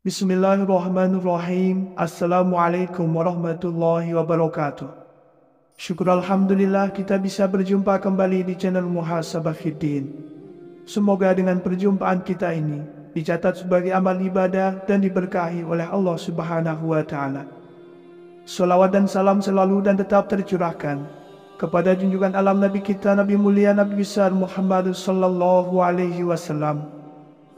Bismillahirrahmanirrahim. Assalamualaikum warahmatullahi wabarakatuh. Syukur Alhamdulillah kita bisa berjumpa kembali di channel Muhasabah Fiddin. Semoga dengan perjumpaan kita ini dicatat sebagai amal ibadah dan diberkahi oleh Allah Subhanahu wa Ta'ala. Salawat dan salam selalu dan tetap tercurahkan kepada junjungan alam Nabi kita, Nabi mulia, Nabi besar Muhammad sallallahu alaihi wasallam.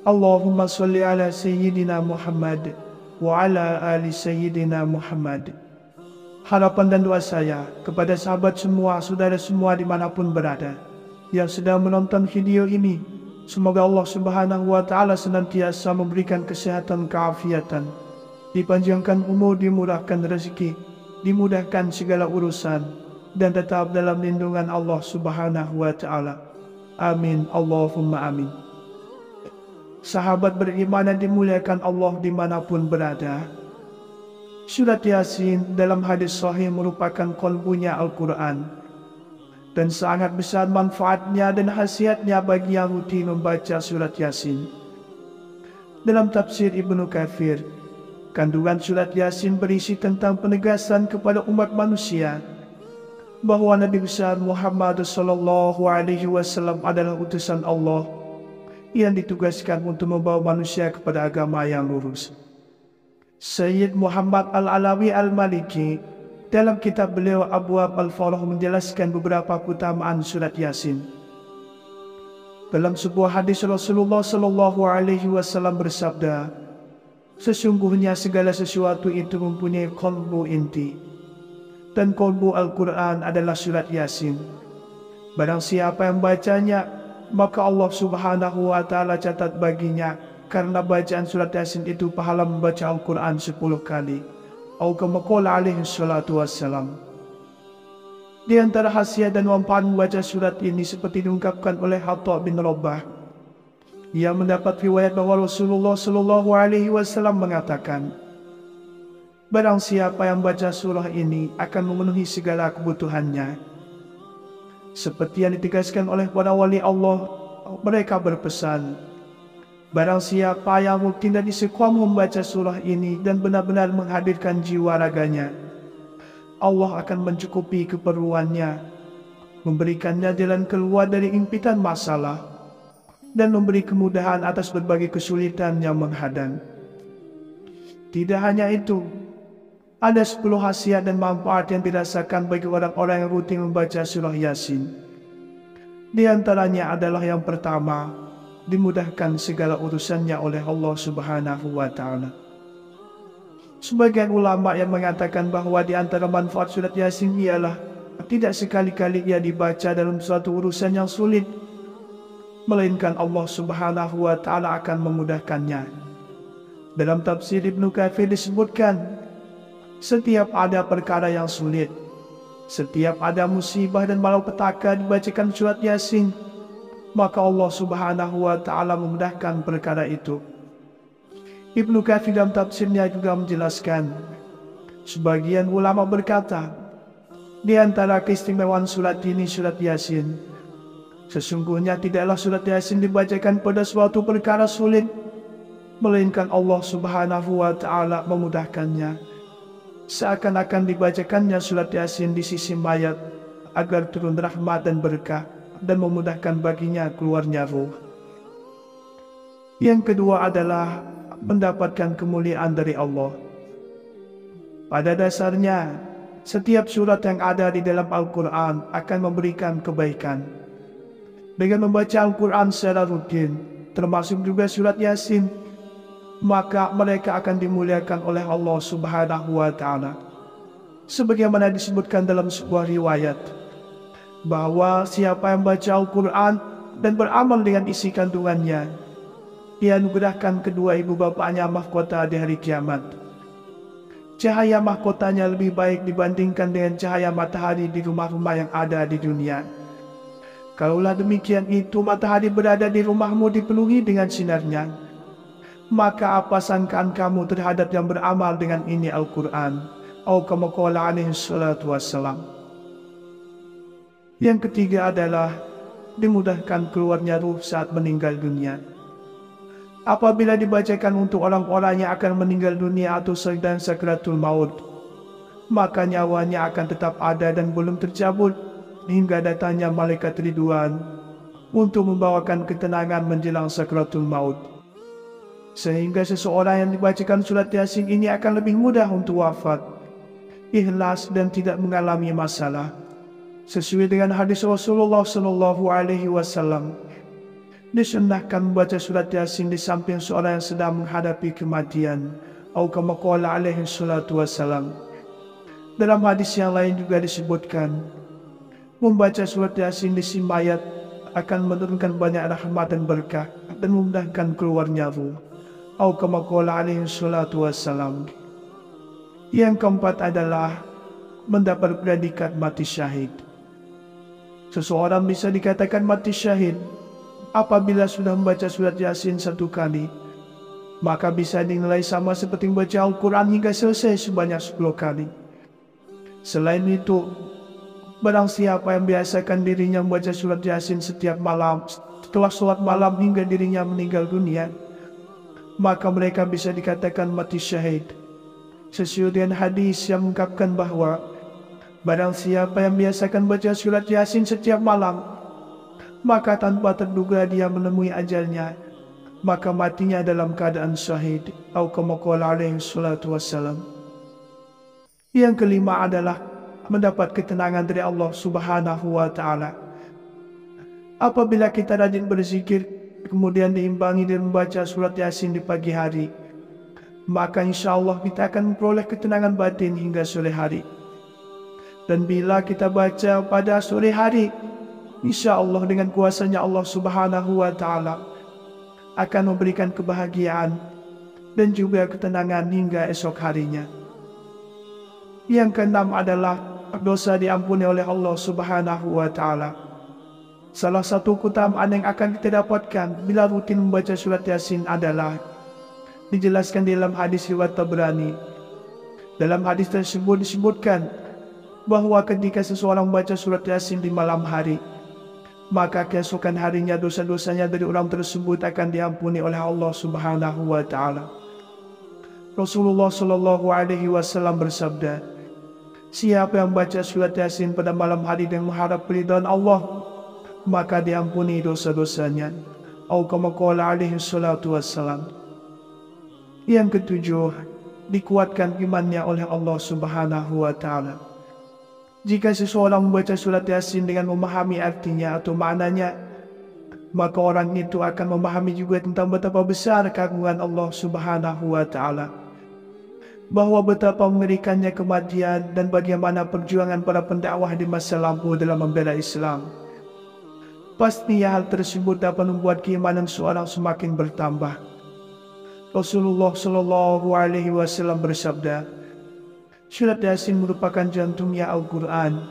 Allahumma salli ala Sayyidina Muhammad wa ala ali Sayyidina Muhammad. Harapan dan doa saya kepada sahabat semua, saudara semua dimanapun berada yang sedang menonton video ini, semoga Allah Subhanahu wa Ta'ala senantiasa memberikan kesehatan, keafiatan, dipanjangkan umur, dimurahkan rezeki, dimudahkan segala urusan, dan tetap dalam lindungan Allah Subhanahu wa Ta'ala. Amin, Allahumma amin. Sahabat beriman yang dimuliakan Allah dimanapun berada, Surat Yasin dalam hadis sahih merupakan kolbunya Al-Quran, dan sangat besar manfaatnya dan khasiatnya bagi yang rutin membaca surat Yasin. Dalam tafsir Ibnu Katsir, kandungan surat Yasin berisi tentang penegasan kepada umat manusia bahwa Nabi besar Muhammad sallallahu alaihi wasallam adalah utusan Allah yang ditugaskan untuk membawa manusia kepada agama yang lurus. Sayyid Muhammad Al-Alawi Al-Maliki dalam kitab beliau Abwab Al-Farah menjelaskan beberapa keutamaan surat Yasin. Dalam sebuah hadis Rasulullah sallallahu alaihi wasallam bersabda, sesungguhnya segala sesuatu itu mempunyai qalbu inti, dan qalbu Al-Quran adalah surat Yasin. Barang siapa yang bacanya, maka Allah Subhanahu wa Ta'ala catat baginya karena bacaan surat Yasin itu pahala membaca Al-Quran 10 kali. Atau kama qala alaihi salatu wassalam. Di antara khasiat dan manfaat membaca surat ini seperti diungkapkan oleh Hatta bin Rabbah. Ia mendapat riwayat bahwa Rasulullah sallallahu alaihi wasallam mengatakan, barang siapa yang baca surah ini akan memenuhi segala kebutuhannya. Seperti yang ditegaskan oleh para wali Allah, mereka berpesan, barang siapa yang rutin dan istiqomah membaca surah ini dan benar-benar menghadirkan jiwa raganya, Allah akan mencukupi keperluannya, memberikannya jalan keluar dari impitan masalah, dan memberi kemudahan atas berbagai kesulitan yang menghadang. Tidak hanya itu, ada 10 khasiat dan manfaat yang dirasakan bagi orang-orang yang rutin membaca surah Yasin. Di antaranya adalah yang pertama, dimudahkan segala urusannya oleh Allah Subhanahu wa Ta'ala. Sebagian ulama yang mengatakan bahwa di antara manfaat surat Yasin ialah tidak sekali-kali ia dibaca dalam suatu urusan yang sulit, melainkan Allah Subhanahu wa Ta'ala akan memudahkannya. Dalam tafsir Ibnu Katsir disebutkan, setiap ada perkara yang sulit, setiap ada musibah dan malapetaka dibacakan surat Yasin, maka Allah Subhanahu wa Ta'ala memudahkan perkara itu. Ibnu Katsir dalam tafsirnya juga menjelaskan, sebagian ulama berkata, di antara keistimewaan surat ini surat Yasin, sesungguhnya tidaklah surat Yasin dibacakan pada suatu perkara sulit, melainkan Allah Subhanahu wa Ta'ala memudahkannya. Seakan-akan dibacakannya surat Yasin di sisi mayat agar turun rahmat dan berkah dan memudahkan baginya keluarnya ruh. Yang kedua adalah mendapatkan kemuliaan dari Allah. Pada dasarnya, setiap surat yang ada di dalam Al-Quran akan memberikan kebaikan. Dengan membaca Al-Quran secara rutin, termasuk juga surat Yasin, maka mereka akan dimuliakan oleh Allah Subhanahu wa Ta'ala. Sebagaimana disebutkan dalam sebuah riwayat, bahwa siapa yang baca Al-Quran dan beramal dengan isi kandungannya, ia anugerahkan kedua ibu bapaknya mahkota di hari kiamat. Cahaya mahkotanya lebih baik dibandingkan dengan cahaya matahari di rumah-rumah yang ada di dunia. Kalaulah demikian itu matahari berada di rumahmu dipenuhi dengan sinarnya, maka apa sangkaan kamu terhadap yang beramal dengan ini Al-Quran? Atau kama qala alaihi salatu wassalam. Yang ketiga adalah dimudahkan keluarnya ruh saat meninggal dunia. apabila dibacakan untuk orang-orang yang akan meninggal dunia atau sedang sakratul maut, maka nyawanya akan tetap ada dan belum tercabut hingga datangnya malaikat Ridwan untuk membawakan ketenangan menjelang sakratul maut. Sehingga seseorang yang dibacakan surat Yasin ini akan lebih mudah untuk wafat, ikhlas dan tidak mengalami masalah. Sesuai dengan hadis Rasulullah SAW, disunnahkan membaca surat Yasin di samping seorang yang sedang menghadapi kematian. Atau kama qala alaihi salatu wassalam. Dalam hadis yang lain juga disebutkan, membaca surat Yasin di si mayat akan menurunkan banyak rahmat dan berkah dan memudahkan keluarnya ruh. Atau kama qala alaihi salatu wassalam. Yang keempat adalah mendapat predikat mati syahid. Seseorang bisa dikatakan mati syahid apabila sudah membaca surat Yasin 1 kali, maka bisa dinilai sama seperti membaca Al-Quran hingga selesai sebanyak 10 kali. Selain itu, barang siapa yang biasakan dirinya membaca surat Yasin setiap malam setelah sholat malam hingga dirinya meninggal dunia, maka mereka bisa dikatakan mati syahid. Sesuai dengan hadis yang mengungkapkan bahwa barang siapa yang biasakan baca surat Yasin setiap malam, maka tanpa terduga dia menemui ajalnya, maka matinya dalam keadaan syahid. Atau kama qala alaihi salatu wassalam. Yang kelima adalah mendapat ketenangan dari Allah Subhanahu wa Ta'ala. Apabila kita rajin berzikir, kemudian diimbangi dengan membaca surat Yasin di pagi hari, maka insya Allah kita akan memperoleh ketenangan batin hingga sore hari. Dan bila kita baca pada sore hari, insya Allah dengan kuasanya Allah Subhanahu wa Ta'ala akan memberikan kebahagiaan dan juga ketenangan hingga esok harinya. Yang keenam adalah dosa diampuni oleh Allah Subhanahu wa Ta'ala. Salah satu keutamaan yang akan kita dapatkan bila rutin membaca surat Yasin adalah dijelaskan di dalam hadis riwayat Tabrani. Dalam hadis tersebut disebutkan bahwa ketika seseorang membaca surat Yasin di malam hari, maka keesokan harinya dosa-dosanya dari orang tersebut akan diampuni oleh Allah Subhanahu wa Ta'ala. Rasulullah SAW bersabda, siapa yang membaca surat Yasin pada malam hari dan mengharap ridhaan Allah, maka diampuni dosa-dosanya. Atau kama qala alaihi salatu wassalam. Yang ketujuh, dikuatkan imannya oleh Allah Subhanahu wa Ta'ala. Jika seseorang membaca surat Yasin dengan memahami artinya atau maknanya, maka orang itu akan memahami juga tentang betapa besar keagungan Allah Subhanahu wa Ta'ala, bahwa betapa mengerikannya kematian dan bagaimana perjuangan para pendakwah di masa lampau dalam membela Islam. Pastinya hal tersebut dapat membuat keimanan seorang semakin bertambah. Rasulullah SAW bersabda, surat Yasin merupakan jantungnya Al-Quran,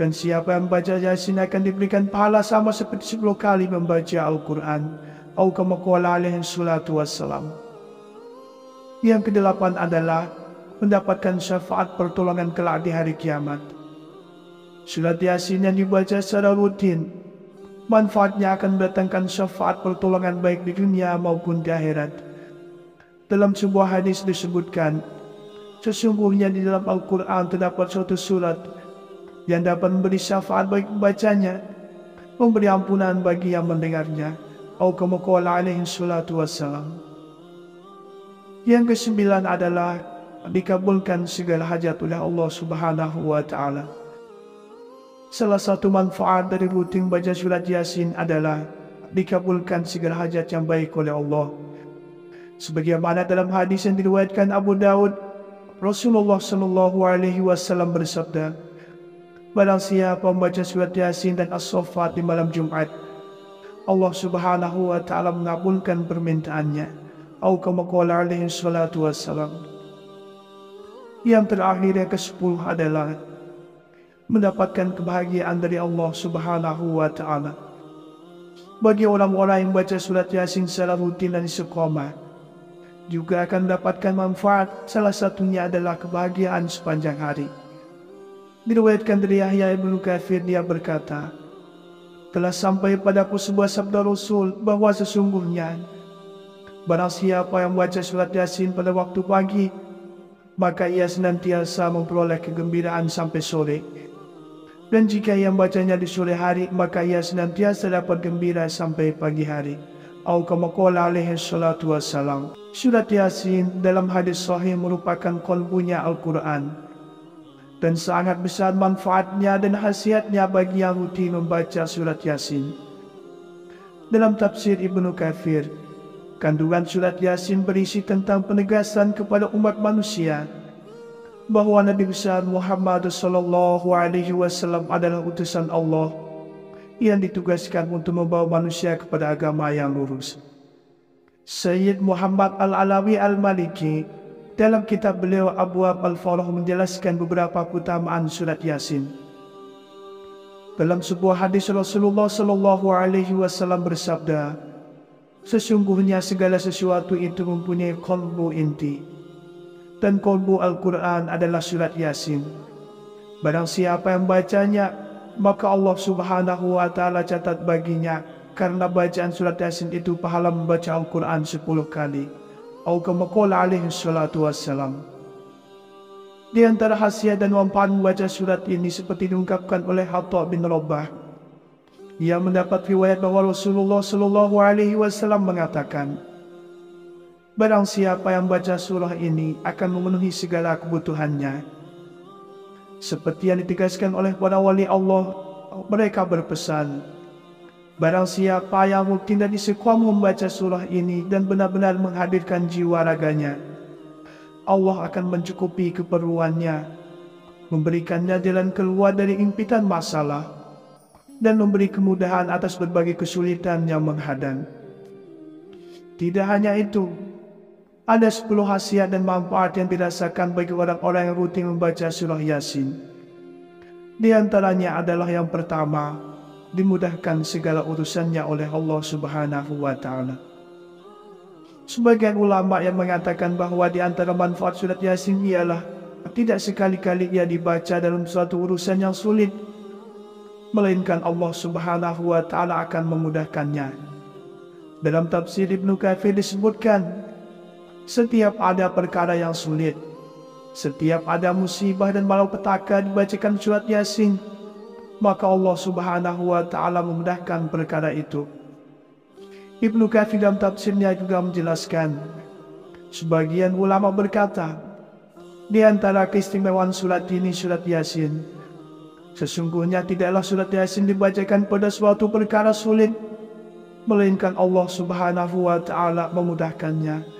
dan siapa yang membaca Yasin akan diberikan pahala sama seperti 10 kali membaca Al-Quran. Atau kama qala alaihi salatu wassalam. Yang kedelapan adalah mendapatkan syafaat pertolongan kelak di hari kiamat. Surat Yasin yang dibaca secara rutin, manfaatnya akan mendatangkan syafaat pertolongan baik di dunia maupun di akhirat. Dalam sebuah hadis disebutkan, sesungguhnya di dalam Al-Quran terdapat suatu surat yang dapat memberi syafaat bagi pembacanya, memberi ampunan bagi yang mendengarnya. Atau kama qala alaihi salatu wassalam. Yang kesembilan adalah dikabulkan segala hajat oleh Allah Subhanahu wa Ta'ala. Salah satu manfaat dari rutin baca surat Yasin adalah dikabulkan segala hajat yang baik oleh Allah. Sebagaimana dalam hadis yang diriwayatkan Abu Daud, Rasulullah SAW bersabda, barang siapa membaca surat Yasin dan As-Saffat di malam Jumat, Allah Subhanahu wa Ta'ala mengabulkan permintaannya. Atau kama qala alaihi salatu wassalam. Yang terakhir, yang ke-10 adalah mendapatkan kebahagiaan dari Allah Subhanahu wa Ta'ala. Bagi orang-orang yang baca surat Yasin secara rutin dan istiqomah, juga akan mendapatkan manfaat. Salah satunya adalah kebahagiaan sepanjang hari. Diriwayatkan dari Yahya ibn Katsir, dia berkata, telah sampai padaku sebuah sabda Rasul bahwa sesungguhnya Barang siapa yang membaca surat Yasin pada waktu pagi, maka ia senantiasa memperoleh kegembiraan sampai sore. Dan jika ia membacanya di sore hari, maka ia senantiasa dapat gembira sampai pagi hari. Atau kama qala alaihi salatu wassalam. Surat Yasin dalam hadis sahih merupakan qalbunya Al-Quran, dan sangat besar manfaatnya dan khasiatnya bagi yang rutin membaca surat Yasin. Dalam tafsir Ibnu Katsir, kandungan surat Yasin berisi tentang penegasan kepada umat manusia bahwa Nabi besar Muhammad sallallahu alaihi wasallam adalah utusan Allah yang ditugaskan untuk membawa manusia kepada agama yang lurus. Sayyid Muhammad Al-Alawi Al-Maliki dalam kitab beliau Abwab Al-Farah menjelaskan beberapa keutamaan surat Yasin. Dalam sebuah hadis Rasulullah sallallahu alaihi wasallam bersabda, sesungguhnya segala sesuatu itu mempunyai qalbu inti, dan qalbu Al-Quran adalah surat Yasin. Barang siapa yang bacanya, maka Allah subhanahu wa ta'ala catat baginya karena bacaan surat Yasin itu pahala membaca Al-Quran 10 kali. Atau kama qala alaihi salatu wassalam. Di antara khasiat dan manfaat membaca surat ini seperti diungkapkan oleh Hatta bin Rabbah. Ia mendapat riwayat bahwa Rasulullah sallallahu alaihi wasallam mengatakan, barang siapa yang baca surah ini akan memenuhi segala kebutuhannya. Seperti yang ditegaskan oleh para wali Allah, mereka berpesan, barang siapa yang rutin dan istiqomah membaca surah ini dan benar-benar menghadirkan jiwa raganya, Allah akan mencukupi keperluannya, memberikannya jalan keluar dari impitan masalah, dan memberi kemudahan atas berbagai kesulitan yang menghadang. Tidak hanya itu, ada 10 khasiat dan manfaat yang dirasakan bagi orang-orang yang rutin membaca surah Yasin. Di antaranya adalah yang pertama, dimudahkan segala urusannya oleh Allah subhanahu wa ta'ala. Sebagian ulama yang mengatakan bahwa di antara manfaat surat Yasin ialah tidak sekali-kali ia dibaca dalam suatu urusan yang sulit, melainkan Allah subhanahu wa ta'ala akan memudahkannya. Dalam tafsir Ibnu Katsir disebutkan, setiap ada perkara yang sulit, setiap ada musibah dan malapetaka dibacakan surat Yasin, maka Allah subhanahu wa ta'ala memudahkan perkara itu. Ibnu Katsir dalam tafsirnya juga menjelaskan, sebagian ulama berkata, di antara keistimewaan surat ini surat Yasin, sesungguhnya tidaklah surat Yasin dibacakan pada suatu perkara sulit, melainkan Allah subhanahu wa ta'ala memudahkannya.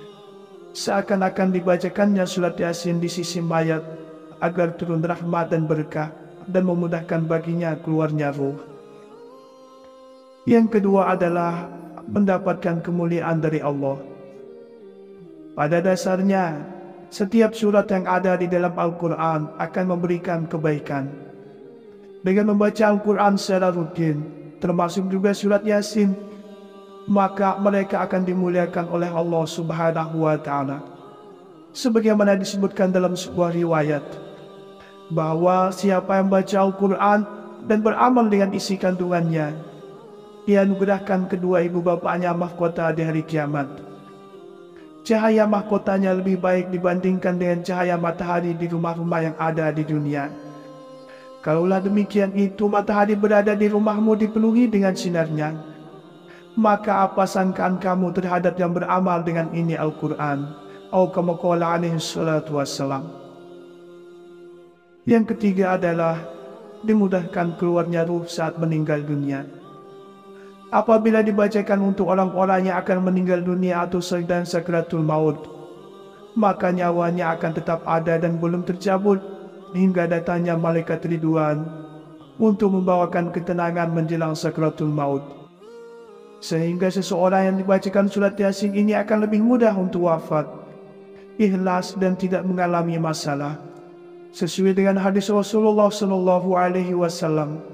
Seakan-akan dibacakannya surat Yasin di sisi mayat agar turun rahmat dan berkah dan memudahkan baginya keluarnya ruh. Yang kedua adalah mendapatkan kemuliaan dari Allah. Pada dasarnya, setiap surat yang ada di dalam Al-Quran akan memberikan kebaikan. Dengan membaca Al-Quran secara rutin, termasuk juga surat Yasin, maka mereka akan dimuliakan oleh Allah subhanahu wa ta'ala. Sebagaimana disebutkan dalam sebuah riwayat, bahwa siapa yang baca Al-Quran dan beramal dengan isi kandungannya, dia anugerahkan kedua ibu bapaknya mahkota di hari kiamat. Cahaya mahkotanya lebih baik dibandingkan dengan cahaya matahari di rumah-rumah yang ada di dunia. Kalaulah demikian itu matahari berada di rumahmu dipenuhi dengan sinarnya, maka apa sangkaan kamu terhadap yang beramal dengan ini Al-Quran? Atau kama qala alaihi salatu wassalam. Yang ketiga adalah dimudahkan keluarnya ruh saat meninggal dunia. Apabila dibacakan untuk orang-orang yang akan meninggal dunia atau sedang sakratul maut, maka nyawanya akan tetap ada dan belum tercabut hingga datangnya malaikat Ridwan untuk membawakan ketenangan menjelang sakratul maut. Sehingga seseorang yang dibacakan surat Yasin ini akan lebih mudah untuk wafat, ikhlas dan tidak mengalami masalah. Sesuai dengan hadis Rasulullah sallallahu alaihi wasallam,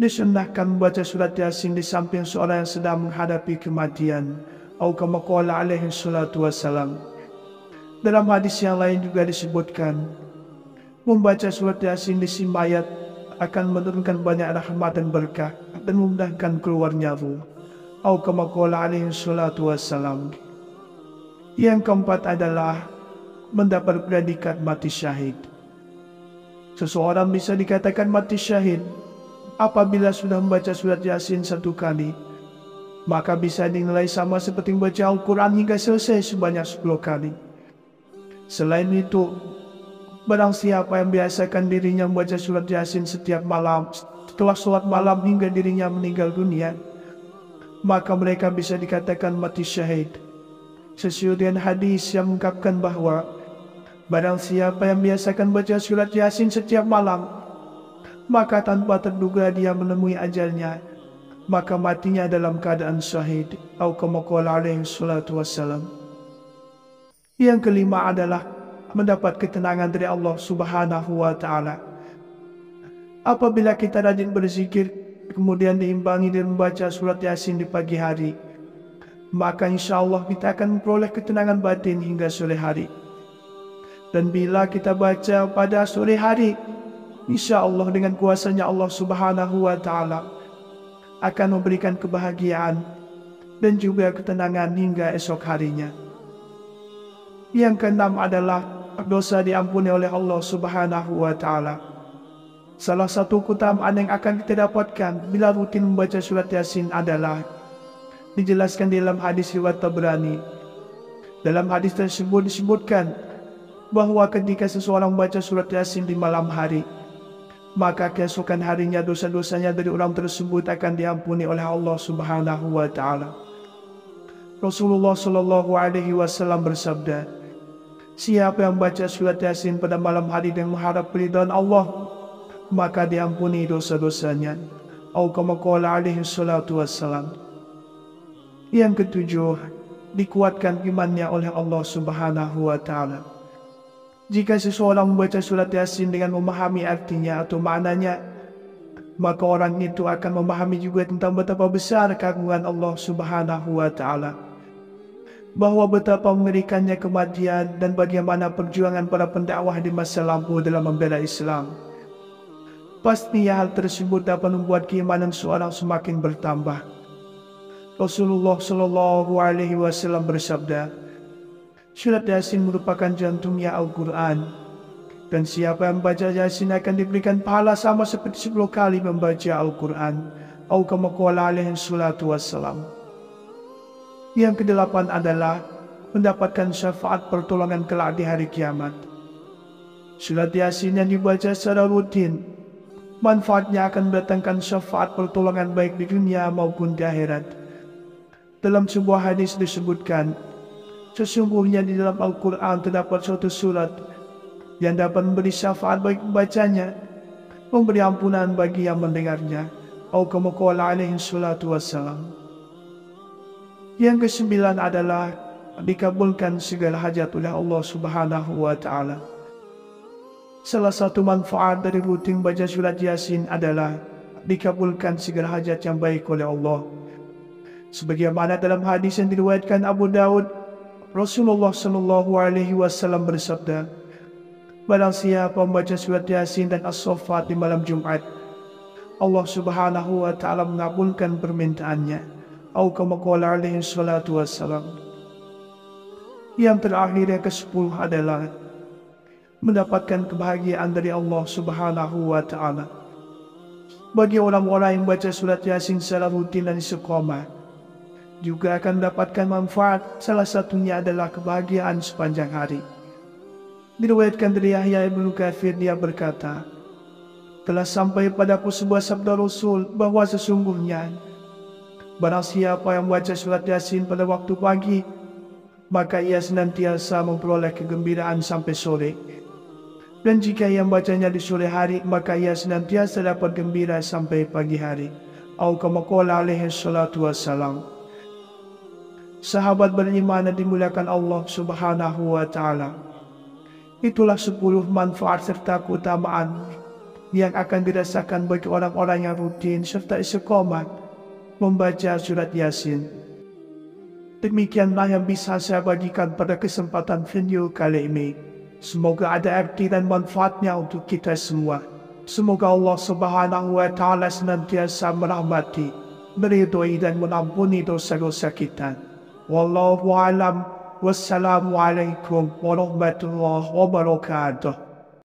disunnahkan membaca surat Yasin di samping seorang yang sedang menghadapi kematian. Atau kama qala alaihi salatu wassalam. Dalam hadis yang lain juga disebutkan, membaca surat Yasin di sisi mayat akan menurunkan banyak rahmat dan berkah dan memudahkan keluarnya ruh. Atau kama qala alaihi salatu wassalam. Yang keempat adalah mendapat predikat mati syahid. Seseorang bisa dikatakan mati syahid apabila sudah membaca surat Yasin 1 kali, maka bisa dinilai sama seperti membaca Al-Quran hingga selesai sebanyak 10 kali. Selain itu, barang siapa yang biasakan dirinya membaca surat Yasin setiap malam setelah sholat malam hingga dirinya meninggal dunia, maka mereka bisa dikatakan mati syahid. Sesuai dengan hadis yang mengungkapkan bahwa barang siapa yang biasakan baca surat Yasin setiap malam, maka tanpa terduga dia menemui ajalnya, maka matinya dalam keadaan syahid. Atau kama qala alaihi salatu wassalam. Yang kelima adalah mendapat ketenangan dari Allah Subhanahu wa ta'ala. Apabila kita rajin berzikir, kemudian diimbangi dengan membaca surat Yasin di pagi hari, maka insya Allah kita akan memperoleh ketenangan batin hingga sore hari. Dan bila kita baca pada sore hari, insya Allah dengan kuasanya Allah Subhanahu wa ta'ala akan memberikan kebahagiaan dan juga ketenangan hingga esok harinya. Yang keenam adalah dosa diampuni oleh Allah Subhanahu wa ta'ala. Salah satu keutamaan yang akan kita dapatkan bila rutin membaca surat Yasin adalah dijelaskan dalam hadis riwayat Tabrani. Dalam hadis tersebut disebutkan bahwa ketika seseorang membaca surat Yasin di malam hari, maka keesokan harinya dosa-dosanya dari orang tersebut akan diampuni oleh Allah Subhanahu wa ta'ala. Rasulullah Shallallahu Alaihi Wasallam bersabda, siapa yang membaca surat Yasin pada malam hari dan mengharap keridhaan Allah, maka diampuni dosa-dosanya. Atau kama qala alaihi salatu wassalam. Yang ketujuh, dikuatkan imannya oleh Allah Subhanahu wa ta'ala. Jika seseorang membaca surat Yasin dengan memahami artinya atau maknanya, maka orang itu akan memahami juga tentang betapa besar keagungan Allah Subhanahu wa ta'ala, bahwa betapa mengerikannya kematian dan bagaimana perjuangan para pendakwah di masa lampau dalam membela Islam. Pastinya hal tersebut dapat membuat keimanan seorang semakin bertambah. Rasulullah Shallallahu Alaihi Wasallam bersabda, surat Yasin merupakan jantungnya Al-Quran, dan siapa yang membaca Yasin akan diberikan pahala sama seperti 10 kali membaca Al-Quran. Atau kama qala alaihi salatu wassalam. Yang kedelapan adalah mendapatkan syafaat pertolongan kelak di hari kiamat. Surat Yasin yang dibaca secara rutin, manfaatnya akan mendatangkan syafaat pertolongan baik di dunia maupun di akhirat. Dalam sebuah hadis disebutkan, sesungguhnya di dalam Al-Quran terdapat suatu surat yang dapat memberi syafaat bagi pembacanya, memberi ampunan bagi yang mendengarnya. Atau kama qala alaihi salatu wassalam. Yang kesembilan adalah dikabulkan segala hajat oleh Allah Subhanahu wa ta'ala. Salah satu manfaat dari rutin baca surat Yasin adalah dikabulkan segala hajat yang baik oleh Allah. Sebagaimana dalam hadis yang diriwayatkan Abu Daud, Rasulullah Shallallahu Alaihi Wasallam bersabda, barang siapa membaca surat Yasin dan As-Saffat di malam Jumat, Allah Subhanahu wa ta'ala mengabulkan permintaannya. Atau kama qala alaihi salatu wassalam. Yang terakhir, yang ke-10 adalah mendapatkan kebahagiaan dari Allah Subhanahu wa ta'ala. Bagi orang-orang yang baca surat Yasin secara rutin dan istiqomah, juga akan mendapatkan manfaat. Salah satunya adalah kebahagiaan sepanjang hari. Diriwayatkan dari Yahya ibnu Katsir, dia berkata, telah sampai padaku sebuah sabda Rasul bahwa sesungguhnya barang siapa yang membaca surat Yasin pada waktu pagi, maka ia senantiasa memperoleh kegembiraan sampai sore. Dan jika ia membacanya di sore hari, maka ia senantiasa dapat gembira sampai pagi hari. Atau kama qala alaihi salatu wassalam. Sahabat beriman yang dimuliakan Allah Subhanahu wa ta'ala, itulah 10 manfaat serta keutamaan yang akan dirasakan bagi orang-orang yang rutin serta istiqomah membaca surat Yasin. Demikianlah yang bisa saya bagikan pada kesempatan video kali ini. Semoga ada arti dan manfaatnya untuk kita semua. Semoga Allah Subhanahu wa ta'ala senantiasa merahmati, meridhoi dan mengampuni dosa-dosa kita. Wallahu a'lam Wassalamualaikum warahmatullahi wabarakatuh.